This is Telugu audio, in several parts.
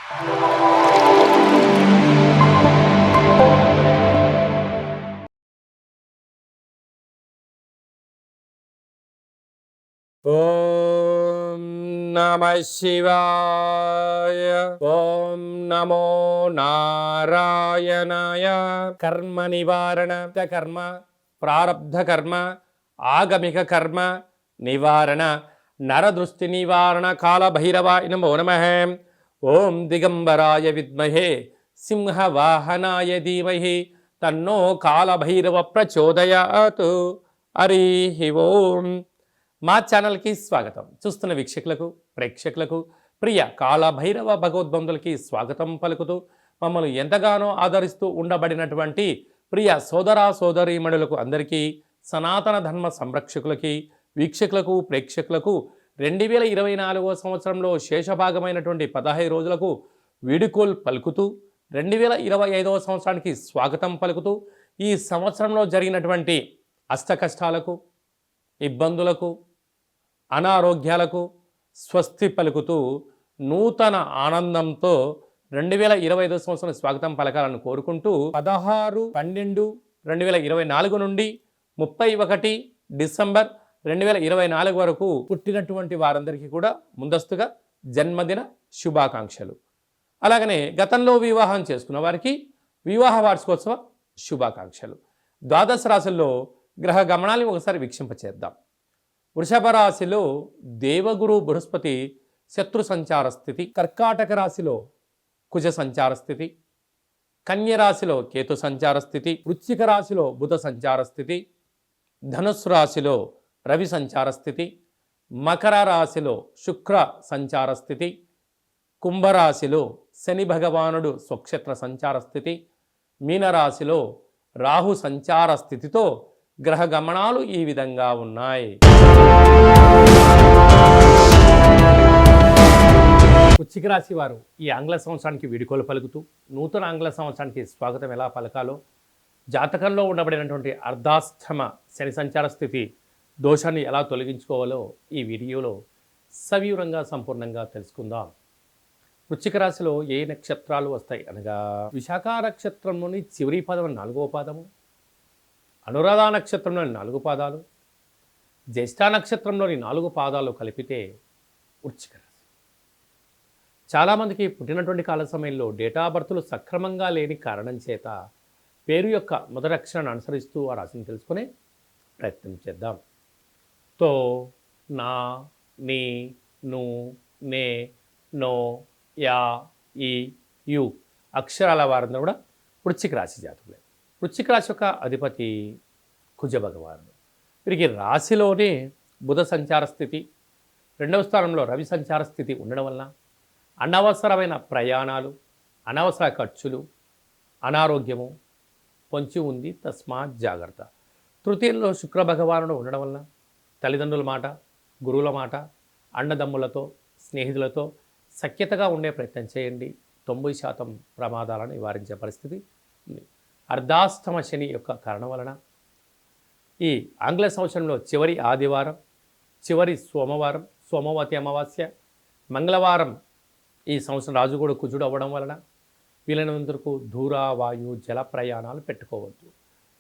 ఓం నమః శివాయ. ఓం నమో నారాయణాయ. కర్మ నివారణ కర్మ, ప్రారబ్ధ కర్మ, ఆగమిక కర్మ నివారణ, నరదృష్టి నివారణ కాళభైరవాయ నమో నమః. ఓం దిగంబరాయ విద్మహే సింహవాహనాయ ధీమహి తన్నో కాళభైరవ ప్రచోదయాత్. హరి ఓం. మా ఛానల్కి స్వాగతం. చూస్తున్న వీక్షకులకు, ప్రేక్షకులకు, ప్రియ కాళభైరవ భగవద్బంధులకి స్వాగతం పలుకుతూ మమ్మల్ని ఎంతగానో ఆదరిస్తూ ఉండబడినటువంటి ప్రియ సోదర సోదరీమణులకు అందరికీ, సనాతన ధర్మ సంరక్షకులకి, వీక్షకులకు, ప్రేక్షకులకు 2024 సంవత్సరంలో శేషభాగమైనటువంటి 15 రోజులకు వీడుకోల్ పలుకుతూ 2025 సంవత్సరానికి స్వాగతం పలుకుతూ ఈ సంవత్సరంలో జరిగినటువంటి అష్టకష్టాలకు, ఇబ్బందులకు, అనారోగ్యాలకు స్వస్తి పలుకుతూ నూతన ఆనందంతో 2025 సంవత్సరం స్వాగతం పలకాలని కోరుకుంటూ 16/12/2024 నుండి 31 డిసెంబర్ 2024 వరకు పుట్టినటువంటి వారందరికీ కూడా ముందస్తుగా జన్మదిన శుభాకాంక్షలు. అలాగనే గతంలో వివాహం చేసుకున్న వారికి వివాహ వార్షికోత్సవ శుభాకాంక్షలు. ద్వాదశ రాశుల్లో గ్రహ గమనాన్ని ఒకసారి వీక్షింపచేద్దాం. వృషభ రాశిలో దేవగురు బృహస్పతి శత్రు సంచార స్థితి, కర్కాటక రాశిలో కుజ సంచార స్థితి, కన్య రాశిలో కేతు సంచార స్థితి, వృశ్చిక రాశిలో బుధ సంచార స్థితి, ధనుస్సు రాశిలో రవి సంచార స్థితి, మకర రాశిలో శుక్ర సంచార స్థితి, కుంభరాశిలో శని భగవానుడు స్వక్షేత్ర సంచార స్థితి, మీనరాశిలో రాహు సంచార స్థితితో గ్రహ గమనాలు ఈ విధంగా ఉన్నాయి. వృశ్చిక రాశి వారు ఈ ఆంగ్ల సంవత్సరానికి వీడుకోలు పలుకుతూ నూతన ఆంగ్ల సంవత్సరానికి స్వాగతం ఎలా పలకాలో, జాతకంలో ఉండబడినటువంటి అర్ధాష్టమ శని సంచార స్థితి దోషాన్ని ఎలా తొలగించుకోవాలో ఈ వీడియోలో సవివరంగా సంపూర్ణంగా తెలుసుకుందాం. వృశ్చిక రాశిలో ఏ నక్షత్రాలు వస్తాయి అనగా విశాఖ నక్షత్రంలోని చివరి పదం 4వ పాదము, అనురాధ నక్షత్రంలోని 4 పాదాలు, జ్యేష్ఠ నక్షత్రంలోని 4 పాదాలు కలిపితే వృశ్చిక రాశి. చాలామందికి పుట్టినటువంటి కాల సమయంలో డేటా బర్త్లు సక్రమంగా లేని కారణం చేత పేరు యొక్క మొదటి అక్షరాన్ని అనుసరిస్తూ ఆ రాశిని తెలుసుకునే ప్రయత్నం చేద్దాం. తో, నా, నీ, ను, నే, నో, యా, ఈ, యు అక్షరాల వారందరూ కూడా వృశ్చిక రాశి జాతకులే. వృశ్చిక రాశి యొక్క అధిపతి కుజ భగవానుడు. వీరికి రాశిలోనే బుధ సంచార స్థితి, 2వ స్థానంలో రవి సంచార స్థితి ఉండడం వలన అనవసరమైన ప్రయాణాలు, అనవసర ఖర్చులు, అనారోగ్యము పొంచి ఉంది. తస్మాత్ జాగ్రత్త. తృతీయంలో శుక్ర భగవానుడు ఉండడం వలన తల్లిదండ్రుల మాట, గురువుల మాట, అన్నదమ్ములతో, స్నేహితులతో సఖ్యతగా ఉండే ప్రయత్నం చేయండి. 90% ప్రమాదాలను నివారించే పరిస్థితి ఉంది. అర్ధాష్టమ శని యొక్క కారణం వలన ఈ ఆంగ్ల సంవత్సరంలో చివరి ఆదివారం, చివరి సోమవారం, సోమవతి అమావాస్య, మంగళవారం ఈ సంవత్సరం రాజుగూడ కుజుడు అవ్వడం వలన వీలైనంతవరకు దూర, వాయు, జల ప్రయాణాలు పెట్టుకోవద్దు.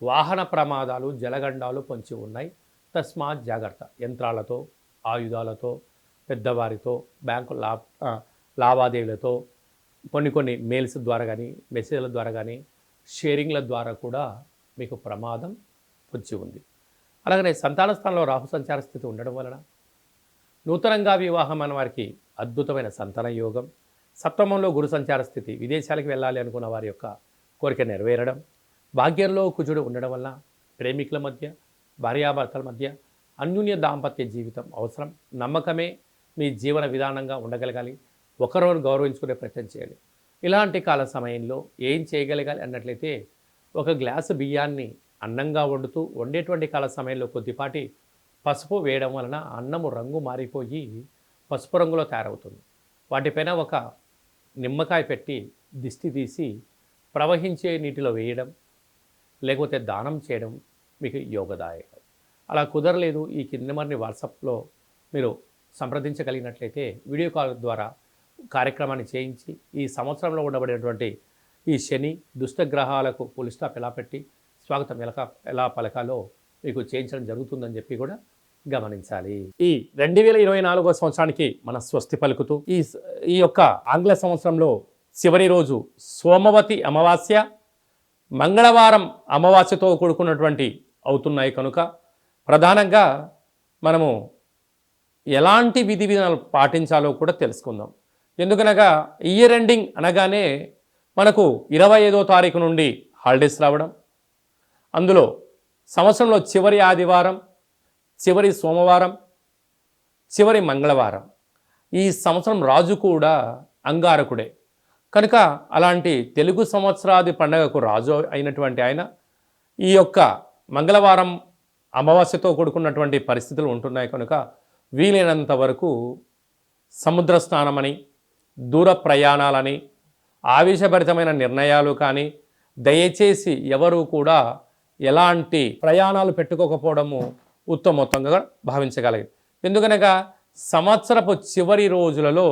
వాహన ప్రమాదాలు, జలగండాలు పొంచి ఉన్నాయి. తస్మాత్ జాగ్రత్త. యంత్రాలతో, ఆయుధాలతో, పెద్దవారితో, బ్యాంకు లావాదేవీలతో, కొన్ని మెయిల్స్ ద్వారా కానీ, మెసేజ్ల ద్వారా కానీ, షేరింగ్ల ద్వారా కూడా మీకు ప్రమాదం పొంచి ఉంది. అలాగనే సంతాన స్థానంలో రాహు సంచార స్థితి ఉండడం వలన నూతనంగా వివాహం అనే వారికి అద్భుతమైన సంతాన యోగం, సప్తమంలో గురు సంచార స్థితి, విదేశాలకు వెళ్ళాలి అనుకున్న వారి యొక్క కోరిక నెరవేరడం, భాగ్యంలో కుజుడు ఉండడం వలన ప్రేమికుల మధ్య, భార్యాభర్తల మధ్య అన్యోన్య దాంపత్య జీవితం అవసరం. నమ్మకమే మీ జీవన విధానంగా ఉండగలగాలి. ఒకరోజు గౌరవించుకునే ప్రయత్నం చేయాలి. ఇలాంటి కాల సమయంలో ఏం చేయగలగాలి అన్నట్లయితే ఒక గ్లాసు బియ్యాన్ని అన్నంగా వండేటువంటి కాల సమయంలో కొద్దిపాటి పసుపు వేయడం వలన అన్నము రంగు మారిపోయి పసుపు రంగులో తయారవుతుంది. వాటిపైన ఒక నిమ్మకాయ పెట్టి దిష్టి తీసి ప్రవహించే నీటిలో వేయడం, లేకపోతే దానం చేయడం మీకు యోగదాయకం. అలా కుదరలేదు, ఈ కింద నెంబర్ని వాట్సాప్లో మీరు సంప్రదించగలిగినట్లయితే వీడియో కాల్ ద్వారా కార్యక్రమాన్ని చేయించి ఈ సంవత్సరంలో ఉండబడినటువంటి ఈ శని దుష్టగ్రహాలకు ఫుల్ స్టాప్ ఎలా పెట్టి స్వాగతం ఎలా పలకాలో మీకు చేయించడం జరుగుతుందని చెప్పి కూడా గమనించాలి. ఈ 2024 సంవత్సరానికి మన స్వస్తి పలుకుతూ ఈ యొక్క ఆంగ్ల సంవత్సరంలో చివరి రోజు సోమవతి అమావాస్య మంగళవారం అమావాస్యతో కూడుకున్నటువంటి అవుతున్నాయి కనుక ప్రధానంగా మనము ఎలాంటి విధి విధానాలు పాటించాలో కూడా తెలుసుకుందాం. ఎందుకనగా ఇయర్ ఎండింగ్ అనగానే మనకు 25వ తారీఖు నుండి హాలిడేస్ రావడం, అందులో సంవత్సరంలో చివరి ఆదివారం, చివరి సోమవారం, చివరి మంగళవారం. ఈ సంవత్సరం రాజు కూడా అంగారకుడే కనుక అలాంటి తెలుగు సంవత్సరాది పండగకు రాజు అయినటువంటి ఆయన ఈ యొక్క మంగళవారం అమావాస్యతో కూడుకున్నటువంటి పరిస్థితులు ఉంటున్నాయి కనుక వీలైనంత వరకు సముద్ర స్నానమని, దూర ప్రయాణాలని, ఆవేశభరితమైన నిర్ణయాలు కానీ దయచేసి ఎవరు కూడా ఎలాంటి ప్రయాణాలు పెట్టుకోకపోవడము ఉత్తమోత్తంగా భావించగలిగారు. ఎందుకనగా సంవత్సరపు చివరి రోజులలో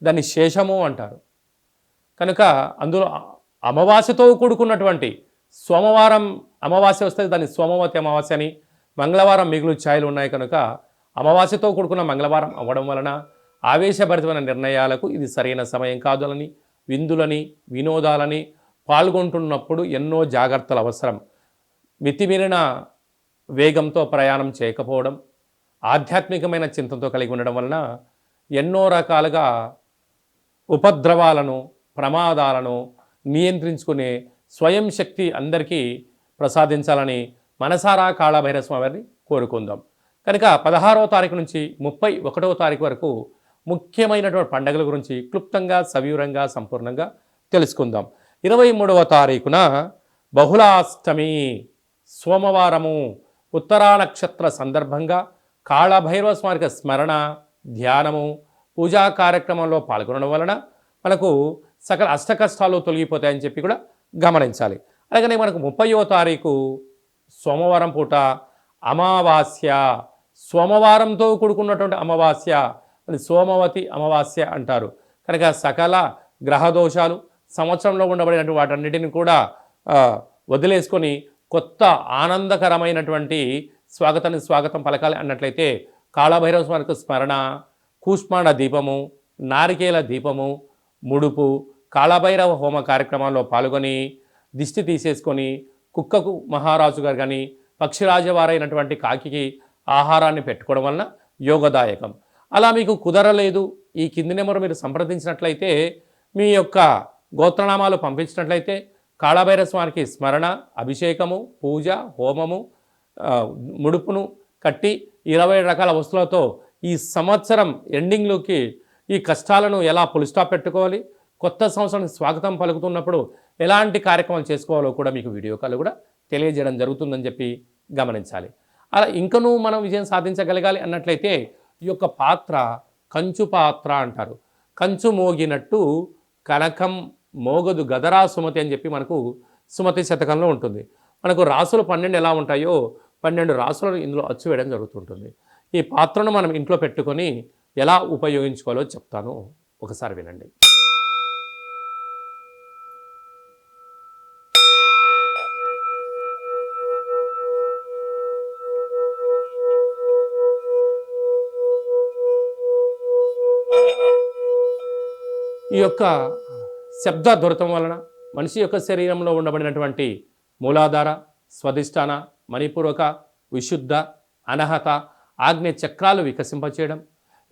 దాన్ని శేషము అంటారు కనుక అందులో అమావాస్యతో కూడుకున్నటువంటి సోమవారం అమావాస్య వస్తే దాన్ని సోమవతి అమావాస్య అని, మంగళవారం మిగులు ఛాయలు ఉన్నాయి కనుక అమావాస్యతో కూడుకున్న మంగళవారం అవ్వడం వలన ఆవేశభరితమైన నిర్ణయాలకు ఇది సరైన సమయం కాదులని, విందులని, వినోదాలని పాల్గొంటున్నప్పుడు ఎన్నో జాగ్రత్తలు అవసరం. మితిమీరిన వేగంతో ప్రయాణం చేయకపోవడం, ఆధ్యాత్మికమైన చింతనతో కలిగి ఉండడం వలన ఎన్నో రకాలుగా ఉపద్రవాలను, ప్రమాదాలను నియంత్రించుకునే స్వయం శక్తి అందరికీ ప్రసాదించాలని మనసారా కాళభైరవ స్వామి వారిని కోరుకుందాం. కనుక 16వ తారీఖు నుంచి 31వ తారీఖు వరకు ముఖ్యమైనటువంటి పండుగల గురించి క్లుప్తంగా సవివరంగా సంపూర్ణంగా తెలుసుకుందాం. 23వ తారీఖున బహుళాష్టమి సోమవారము ఉత్తరా నక్షత్ర సందర్భంగా కాళభైరవ స్వామికి స్మరణ, ధ్యానము, పూజా కార్యక్రమంలో పాల్గొనడం వలన మనకు సకల అష్టకష్టాలు తొలగిపోతాయని చెప్పి కూడా గమనించాలి. అలాగనే మనకు 30వ తారీఖు సోమవారం పూట అమావాస్య, సోమవారంతో కూడుకున్నటువంటి అమావాస్య, అది సోమవతి అమావాస్య అంటారు కనుక సకల గ్రహదోషాలు సంవత్సరంలో ఉండబడినటువంటి వాటన్నిటిని కూడా వదిలేసుకొని కొత్త ఆనందకరమైనటువంటి స్వాగతం పలకాలి అన్నట్లయితే కాళభైరవ స్వామికి స్మరణ, కూష్మాండ దీపము, నారికేల దీపము, ముడుపు, కాళభైరవ హోమ కార్యక్రమాల్లో పాల్గొని దిష్టి తీసేసుకొని కుక్కకు మహారాజు గారు కానీ పక్షిరాజవారైనటువంటి కాకికి ఆహారాన్ని పెట్టుకోవడం వలన యోగదాయకం. అలా మీకు కుదరలేదు, ఈ కింది నెంబర్ మీరు సంప్రదించినట్లయితే మీ యొక్క గోత్రనామాలు పంపించినట్లయితే కాళభైరవ స్వామికి స్మరణ, అభిషేకము, పూజ, హోమము, ముడుపును కట్టి 20 రకాల వస్తువులతో ఈ సంవత్సరం ఎండింగ్లోకి ఈ కష్టాలను ఎలా ఫుల్ స్టాప్ పెట్టుకోవాలి, కొత్త సంవత్సరానికి స్వాగతం పలుకుతున్నప్పుడు ఎలాంటి కార్యక్రమాలు చేసుకోవాలో కూడా మీకు వీడియో కాల్ కూడా తెలియజేయడం జరుగుతుందని చెప్పి గమనించాలి. అలా ఇంకనూ మనం విజయం సాధించగలగాలి అన్నట్లయితే ఈ యొక్క పాత్ర కంచు పాత్ర అంటారు. కంచు మోగినట్టు కనకం మోగదు గదరా సుమతి అని చెప్పి మనకు సుమతి శతకంలో ఉంటుంది. మనకు రాసులు 12 ఎలా ఉంటాయో 12 రాసులను ఇందులో అచ్చు వేయడం జరుగుతుంటుంది. ఈ పాత్రను మనం ఇంట్లో పెట్టుకొని ఎలా ఉపయోగించుకోవాలో చెప్తాను, ఒకసారి వినండి. ఈ యొక్క శబ్ద దొరకం వలన మనిషి యొక్క శరీరంలో ఉండబడినటువంటి మూలాధార, స్వధిష్టాన, మణిపూరక, విశుద్ధ, అనహత, ఆగ్నేయ చక్రాలు వికసింపచేయడం,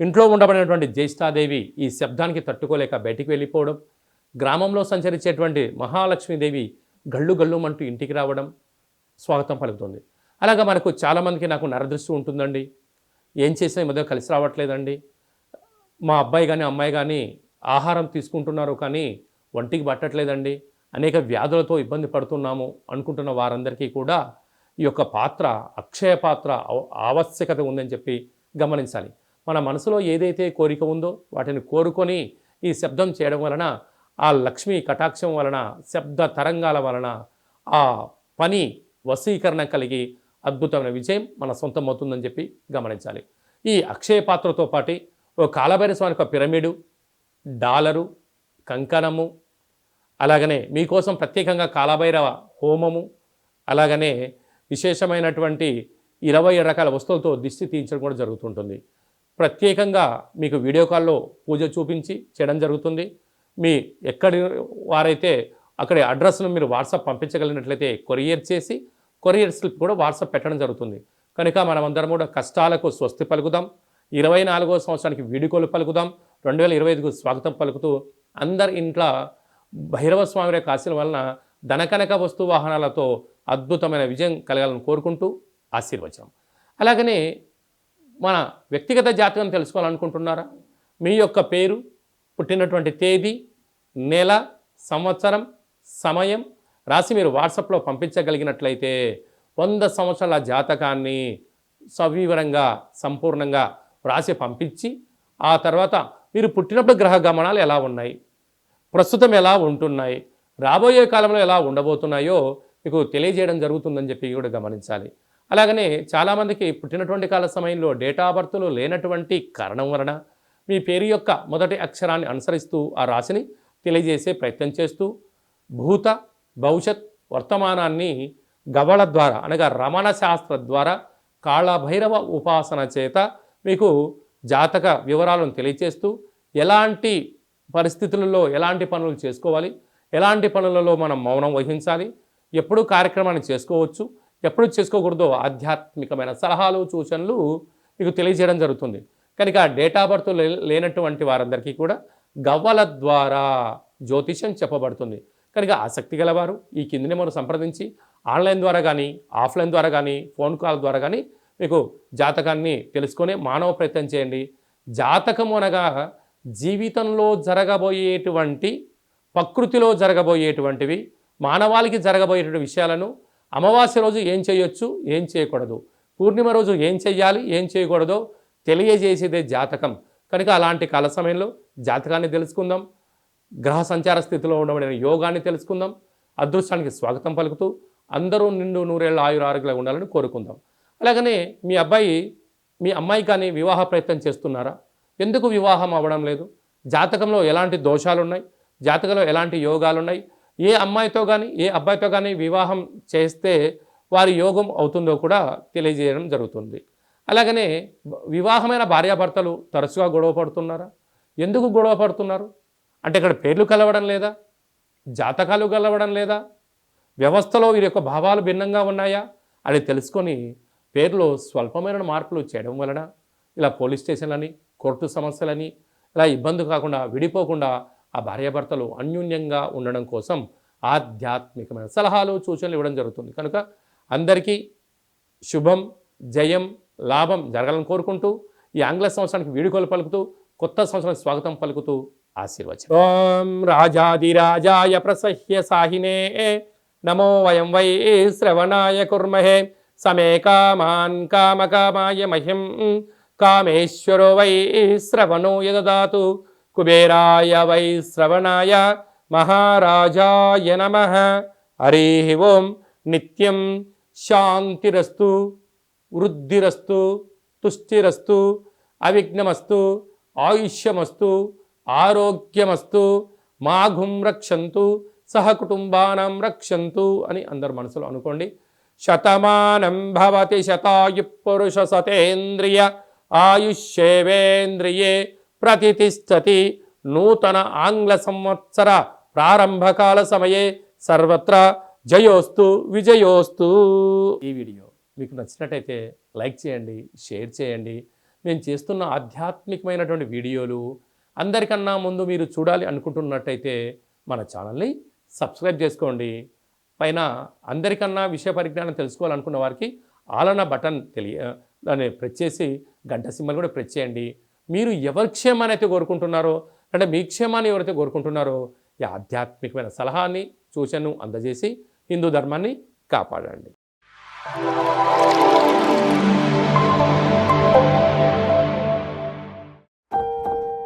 ఇంట్లో ఉండబడినటువంటి జ్యేష్ఠాదేవి ఈ శబ్దానికి తట్టుకోలేక బయటికి వెళ్ళిపోవడం, గ్రామంలో సంచరించేటువంటి మహాలక్ష్మీదేవి గళ్ళు గళ్ళుమంటూ ఇంటికి రావడం స్వాగతం పలుకుతుంది. అలాగా మనకు చాలామందికి నాకు నరదృష్టి ఉంటుందండి, ఏం చేసినా ఈ మధ్య కలిసి రావట్లేదండి, మా అబ్బాయి కానీ అమ్మాయి కానీ ఆహారం తీసుకుంటున్నారు కానీ ఒంటికి పట్టట్లేదండి, అనేక వ్యాధులతో ఇబ్బంది పడుతున్నాము అనుకుంటున్న వారందరికీ కూడా ఈ యొక్క పాత్ర అక్షయ పాత్ర ఆవశ్యకత ఉందని చెప్పి గమనించాలి. మన మనసులో ఏదైతే కోరిక ఉందో వాటిని కోరుకొని ఈ శబ్దం చేయడం వలన ఆ లక్ష్మీ కటాక్షం వలన శబ్ద తరంగాల వలన ఆ పని వశీకరణ కలిగి అద్భుతమైన విజయం మన సొంతమవుతుందని చెప్పి గమనించాలి. ఈ అక్షయ పాత్రతో పాటు ఓ కాళభైరవ స్వామి యొక్క పిరమిడు డాలరు, కంకణము, అలాగనే మీకోసం ప్రత్యేకంగా కాలభైరవ హోమము, అలాగనే విశేషమైనటువంటి 20 రకాల వస్తువులతో దిష్టి తీయించడం కూడా జరుగుతుంటుంది. ప్రత్యేకంగా మీకు వీడియో కాల్లో పూజ చూపించి చేయడం జరుగుతుంది. మీ ఎక్కడి వారైతే అక్కడి అడ్రస్ను మీరు వాట్సాప్ పంపించగలిగినట్లయితే కొరియర్ చేసి కొరియర్ స్లిప్ కూడా వాట్సాప్ పెట్టడం జరుగుతుంది. కనుక మనమందరం కూడా కష్టాలకు స్వస్తి పలుకుదాం. 24వ సంవత్సరానికి వీడుకోలు పలుకుదాం. 2025కు స్వాగతం పలుకుతూ అందరి ఇంట్లో భైరవ స్వామి యొక్క ఆశీర్వాదం వలన ధనకనక వస్తు వాహనాలతో అద్భుతమైన విజయం కలగాలని కోరుకుంటూ ఆశీర్వచనం. అలాగనే మన వ్యక్తిగత జాతకం తెలుసుకోవాలనుకుంటున్నారా? మీ యొక్క పేరు, పుట్టినటువంటి తేదీ, నెల, సంవత్సరం, సమయం రాసి మీరు వాట్సాప్లో పంపించగలిగినట్లయితే 100 సంవత్సరాల జాతకాన్ని సవివరంగా సంపూర్ణంగా రాసి పంపించి ఆ తర్వాత మీరు పుట్టినప్పుడు గ్రహ గమనాలు ఎలా ఉన్నాయి, ప్రస్తుతం ఎలా ఉంటున్నాయి, రాబోయే కాలంలో ఎలా ఉండబోతున్నాయో మీకు తెలియజేయడం జరుగుతుందని చెప్పి కూడా గమనించాలి. అలాగనే చాలామందికి పుట్టినటువంటి కాల సమయంలో డేటా ఆఫ్ బర్త్లు లేనటువంటి కారణం వలన మీ పేరు యొక్క మొదటి అక్షరాన్ని అనుసరిస్తూ ఆ రాశిని తెలియజేసే ప్రయత్నం చేస్తూ భూత భవిష్యత్ వర్తమానాన్ని గవళ ద్వారా అనగా రమణ శాస్త్ర ద్వారా కాళభైరవ ఉపాసన చేత మీకు జాతక వివరాలను తెలియచేస్తూ ఎలాంటి పరిస్థితులలో ఎలాంటి పనులు చేసుకోవాలి, ఎలాంటి పనులలో మనం మౌనం వహించాలి, ఎప్పుడు కార్యక్రమాన్ని చేసుకోవచ్చు, ఎప్పుడు చేసుకోకూడదో ఆధ్యాత్మికమైన సలహాలు సూచనలు మీకు తెలియజేయడం జరుగుతుంది. కనుక డేటా ఆఫ్ బర్త్ లేనటువంటి వారందరికీ కూడా గవ్వల ద్వారా జ్యోతిషం చెప్పబడుతుంది. కనుక ఆసక్తి గలవారు ఈ కింది నెంబర్ను సంప్రదించి ఆన్లైన్ ద్వారా కానీ ఆఫ్లైన్ ద్వారా కానీ ఫోన్ కాల్ ద్వారా కానీ మీకు జాతకాన్ని తెలుసుకొని మానవ ప్రయత్నం చేయండి. జాతకం అనగా జీవితంలో జరగబోయేటువంటి ప్రకృతిలో జరగబోయేటువంటివి మానవాళికి జరగబోయేటువంటి విషయాలను అమావాస్య రోజు ఏం చేయొచ్చు, ఏం చేయకూడదు, పూర్ణిమ రోజు ఏం చెయ్యాలి, ఏం చేయకూడదో తెలియజేసేదే జాతకం. కనుక అలాంటి కాల సమయంలో జాతకాన్ని తెలుసుకుందాం. గ్రహ సంచార స్థితిలో ఉండబడిన యోగాన్ని తెలుసుకుందాం. అదృష్టానికి స్వాగతం పలుకుతూ అందరూ నిండు నూరేళ్ళ ఆరోగ్యంగా ఉండాలని కోరుకుందాం. అలాగనే మీ అమ్మాయి కానీ వివాహ ప్రయత్నం చేస్తున్నారా? ఎందుకు వివాహం అవ్వడం లేదు? జాతకంలో ఎలాంటి దోషాలు ఉన్నాయి, జాతకంలో ఎలాంటి యోగాలు ఉన్నాయి, ఏ అమ్మాయితో కానీ ఏ అబ్బాయితో కానీ వివాహం చేస్తే వారి యోగం అవుతుందో కూడా తెలియజేయడం జరుగుతుంది. అలాగనే వివాహమైన భార్యాభర్తలు తరచుగా గొడవ పడుతున్నారా? ఎందుకు గొడవ పడుతున్నారు అంటే ఇక్కడ పేర్లు కలవడం లేదా, జాతకాలు కలవడం లేదా, వ్యవస్థలో వీరి యొక్క భావాలు భిన్నంగా ఉన్నాయా అని తెలుసుకొని పేర్లో స్వల్పమైన మార్పులు చేయడం వలన ఇలా పోలీస్ స్టేషన్లని కోర్టు సమస్యలని ఇలా ఇబ్బంది కాకుండా విడిపోకుండా ఆ భార్యాభర్తలు అన్యోన్యంగా ఉండడం కోసం ఆధ్యాత్మికమైన సలహాలు సూచనలు ఇవ్వడం జరుగుతుంది. కనుక అందరికీ శుభం, జయం, లాభం జరగాలని కోరుకుంటూ ఈ ఆంగ్ల సంవత్సరానికి వీడుకోలు పలుకుతూ కొత్త సంవత్సరానికి స్వాగతం పలుకుతూ ఆశీర్వచనం. ఓం రాజాదిరాజాయ ప్రసహ్య సాహినే నమో వయం వై శ్రవణాయ కుర్మహే సమే కామాన్ కామకామాయ మహ్యం కామేశ్వరో వై శ్రవణో యదదాతు కుబేరాయ వై శ్రవణాయ మహారాజాయ నమః. హరి ఓం. నిత్యం శాంతిరస్తు, వృద్ధిరస్తు, తుష్టిరస్తు, అవిఘ్నమస్తు, ఆయుష్యమస్తు, ఆరోగ్యమస్తు, మాఘుం రక్షంతు, సహకుటుంబానం రక్షంతు అని అందరు మనసులో అనుకోండి. శతమానం భవతి శతాయు పురుష సతేంద్రియ ఆయుష్యేవేంద్రియే ప్రతిష్టతి. నూతన ఆంగ్ల సంవత్సర ప్రారంభకాల సమయే సర్వత్ర జయోస్తు విజయోస్తు. ఈ వీడియో మీకు నచ్చినట్టయితే లైక్ చేయండి, షేర్ చేయండి. నేను చేస్తున్న ఆధ్యాత్మికమైనటువంటి వీడియోలు అందరికన్నా ముందు మీరు చూడాలి అనుకుంటున్నట్టయితే మన ఛానల్ని సబ్స్క్రైబ్ చేసుకోండి. పైన అందరికన్నా విషయ పరిజ్ఞానం తెలుసుకోవాలనుకున్న వారికి ఆలన బటన్ దాన్ని ప్రెస్ చేసి గంట సింబల్ కూడా ప్రెస్ చేయండి. మీరు ఎవరి క్షేమాన్ని అయితే కోరుకుంటున్నారో అంటే మీ క్షేమాన్ని ఎవరైతే కోరుకుంటున్నారో ఈ ఆధ్యాత్మికమైన సలహాన్ని సూచనను అందజేసి హిందూ ధర్మాన్ని కాపాడండి.